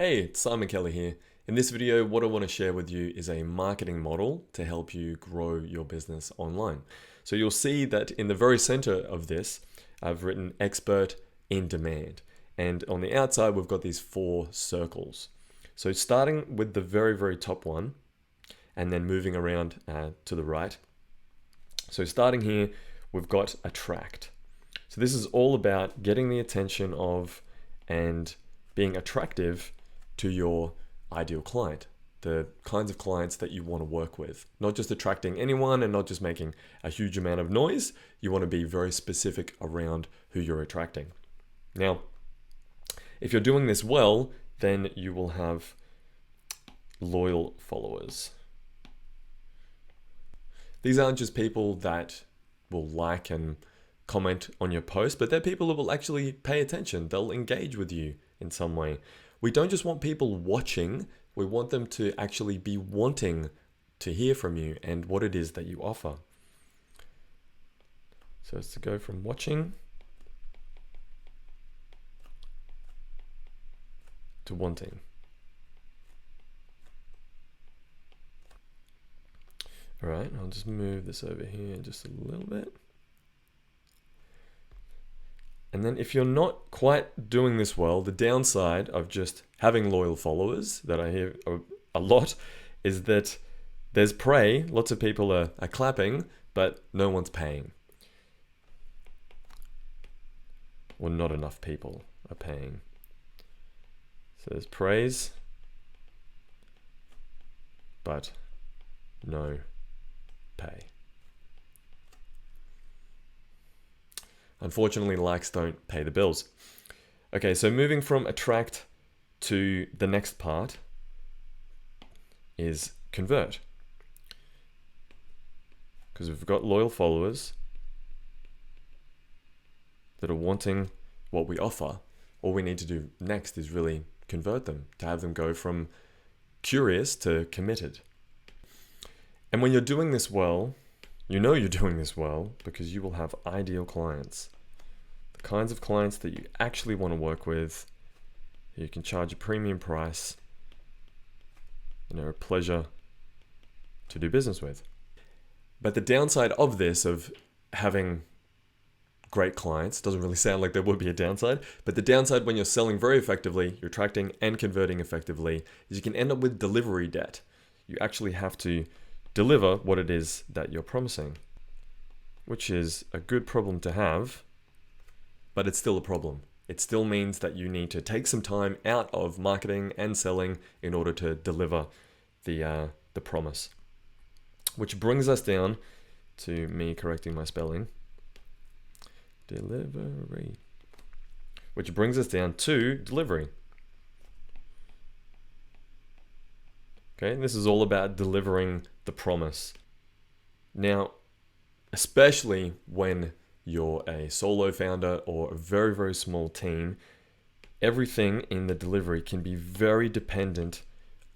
Hey, it's Simon Kelly here. In this video, what I want to share with you is a marketing model to help you grow your business online. So you'll see that in the very center of this, I've written expert in demand. And on the outside, we've got these 4 circles. So starting with the very top one and then moving around to the right. So starting here, we've got attract. So this is all about getting the attention of and being attractive to your ideal client, the kinds of clients that you want to work with. Not just attracting anyone and not just making a huge amount of noise. You want to be very specific around who you're attracting. Now, if you're doing this well, then you will have loyal followers. These aren't just people that will like and comment on your post, but they're people who will actually pay attention. They'll engage with you in some way. We don't just want people watching, we want them to actually be wanting to hear from you and what it is that you offer. So it's to go from watching to wanting. All right, I'll just move this over here just a little bit. And then if you're not quite doing this well, the downside of just having loyal followers that I hear a lot is that there's prey. Lots of people are clapping, but no one's paying. Or not enough people are paying. So there's praise, but no pay. Unfortunately, likes don't pay the bills. Okay, so moving from attract to the next part is convert. Because we've got loyal followers that are wanting what we offer. All we need to do next is really convert them, to have them go from curious to committed. And when you're doing this well, you know you're doing this well because you will have ideal clients. The kinds of clients that you actually want to work with, you can charge a premium price, and are a pleasure to do business with. But the downside of this, of having great clients, doesn't really sound like there would be a downside, but the downside when you're selling very effectively, you're attracting and converting effectively, is you can end up with delivery debt. You actually have to deliver what it is that you're promising, which is a good problem to have, but it's still a problem. It still means that you need to take some time out of marketing and selling in order to deliver the promise. Which brings us down to me correcting my spelling. Delivery. Which brings us down to delivery. Okay, and this is all about delivering the promise. Now, especially when you're a solo founder or a very small team, everything in the delivery can be very dependent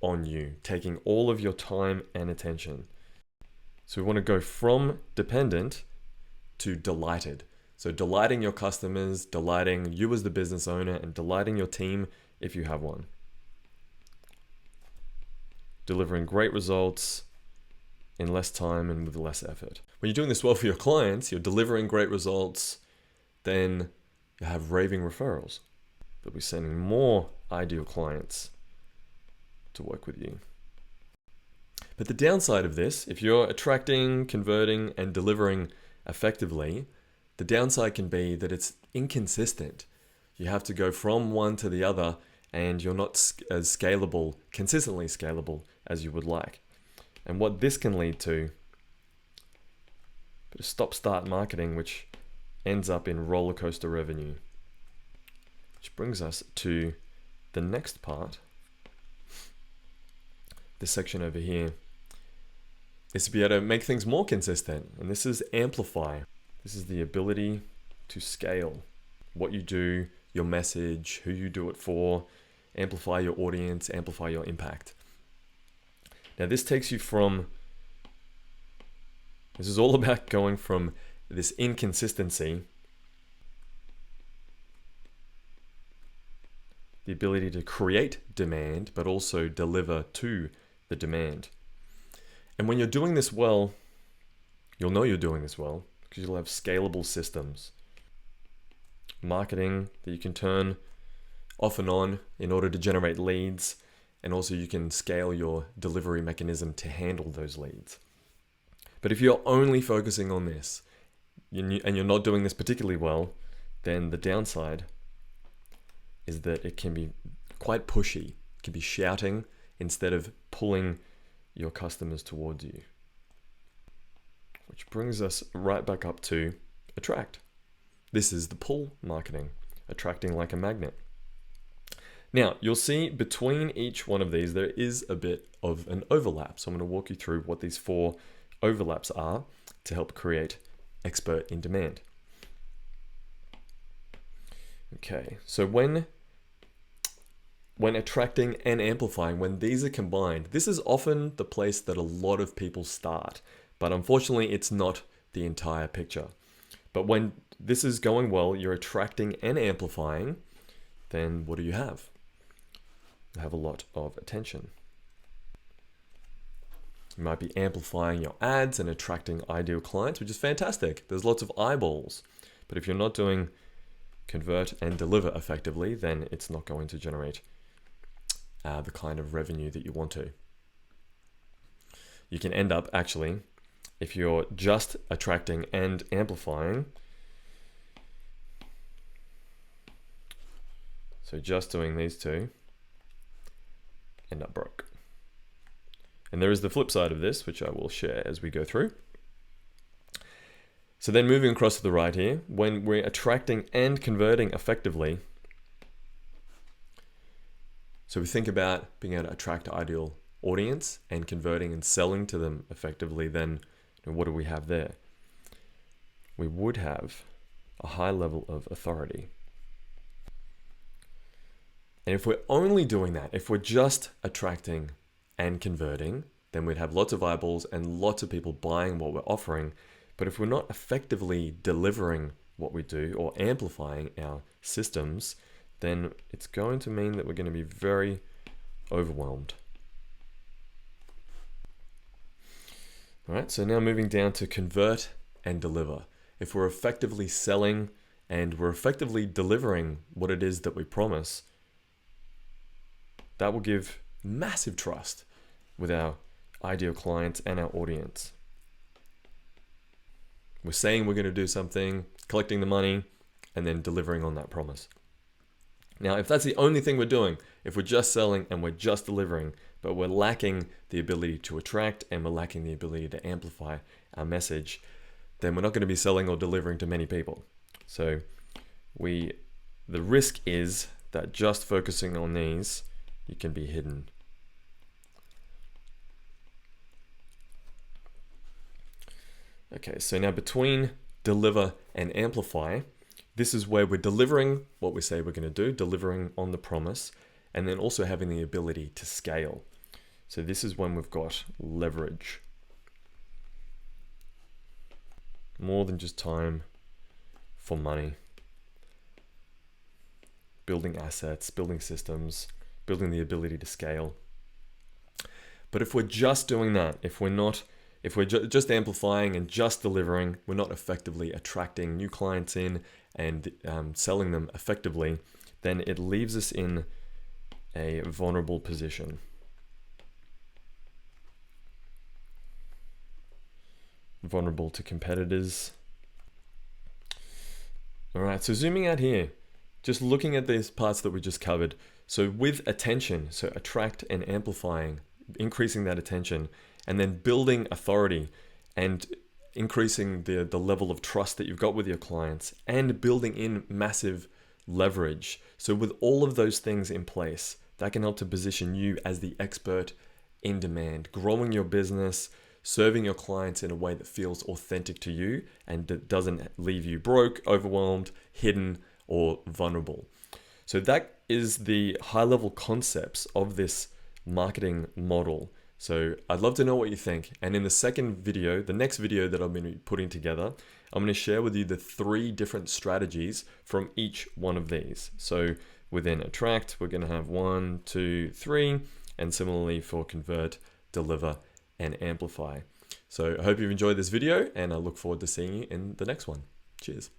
on you, taking all of your time and attention. So we want to go from dependent to delighted. So delighting your customers, delighting you as the business owner, and delighting your team if you have one. Delivering great results in less time and with less effort. When you're doing this well for your clients, you're delivering great results, then you have raving referrals. They'll be sending more ideal clients to work with you. But the downside of this, if you're attracting, converting, and delivering effectively, the downside can be that it's inconsistent. You have to go from one to the other, and you're not as scalable, consistently scalable as you would like. And what this can lead to, a bit of stop-start marketing, which ends up in roller coaster revenue. Which brings us to the next part. This section over here is to be able to make things more consistent. And this is Amplify. This is the ability to scale what you do, your message, who you do it for, amplify your audience, amplify your impact. Now this takes you from, this is all about going from this inconsistency the ability to create demand, but also deliver to the demand. And when you're doing this well, you'll know you're doing this well because you'll have scalable systems. Marketing that you can turn off and on in order to generate leads, and also you can scale your delivery mechanism to handle those leads. But if you're only focusing on this and you're not doing this particularly well, then the downside is that it can be quite pushy. It can be shouting instead of pulling your customers towards you. Which brings us right back up to attract. This is the pull marketing, attracting like a magnet. Now, you'll see between each one of these, there is a bit of an overlap. So I'm going to walk you through what these 4 overlaps are to help create expert in demand. Okay, so when attracting and amplifying, when these are combined, this is often the place that a lot of people start, but unfortunately it's not the entire picture. But when this is going well, you're attracting and amplifying, then what do you have? You have a lot of attention. You might be amplifying your ads and attracting ideal clients, which is fantastic. There's lots of eyeballs. But if you're not doing convert and deliver effectively, then it's not going to generate the kind of revenue that you want to. You can end up actually, if you're just attracting and amplifying, so just doing these 2, end up broke. And there is the flip side of this, which I will share as we go through. So then moving across to the right here, when we're attracting and converting effectively, so we think about being able to attract an ideal audience and converting and selling to them effectively, then what do we have there? We would have a high level of authority. And if we're only doing that, if we're just attracting and converting, then we'd have lots of eyeballs and lots of people buying what we're offering. But if we're not effectively delivering what we do or amplifying our systems, then it's going to mean that we're going to be very overwhelmed. All right, so now moving down to convert and deliver. If we're effectively selling and we're effectively delivering what it is that we promise, that will give massive trust with our ideal clients and our audience. We're saying we're going to do something, collecting the money, and then delivering on that promise. Now, if that's the only thing we're doing, if we're just selling and we're just delivering, but we're lacking the ability to attract and we're lacking the ability to amplify our message, then we're not going to be selling or delivering to many people. So the risk is that just focusing on these, you can be hidden. Okay, so now between deliver and amplify, this is where we're delivering what we say we're going to do, delivering on the promise, and then also having the ability to scale. So this is when we've got leverage. More than just time for money. Building assets, building systems, building the ability to scale. But if we're just doing that, if we're just amplifying and just delivering, we're not effectively attracting new clients in and selling them effectively, then it leaves us in a vulnerable position. Vulnerable to competitors. All right, so zooming out here, just looking at these parts that we just covered. So with attention, so attract and amplifying, increasing that attention, and then building authority and increasing the level of trust that you've got with your clients and building in massive leverage. So with all of those things in place, that can help to position you as the expert in demand, growing your business, serving your clients in a way that feels authentic to you and that doesn't leave you broke, overwhelmed, hidden, or vulnerable. So that is the high-level concepts of this marketing model. So I'd love to know what you think. And in the second video, the next video that I'm going to be putting together, I'm going to share with you the 3 different strategies from each one of these. So within attract, we're going to have 1, 2, 3, and similarly for convert, deliver, and amplify. So I hope you've enjoyed this video, and I look forward to seeing you in the next one. Cheers.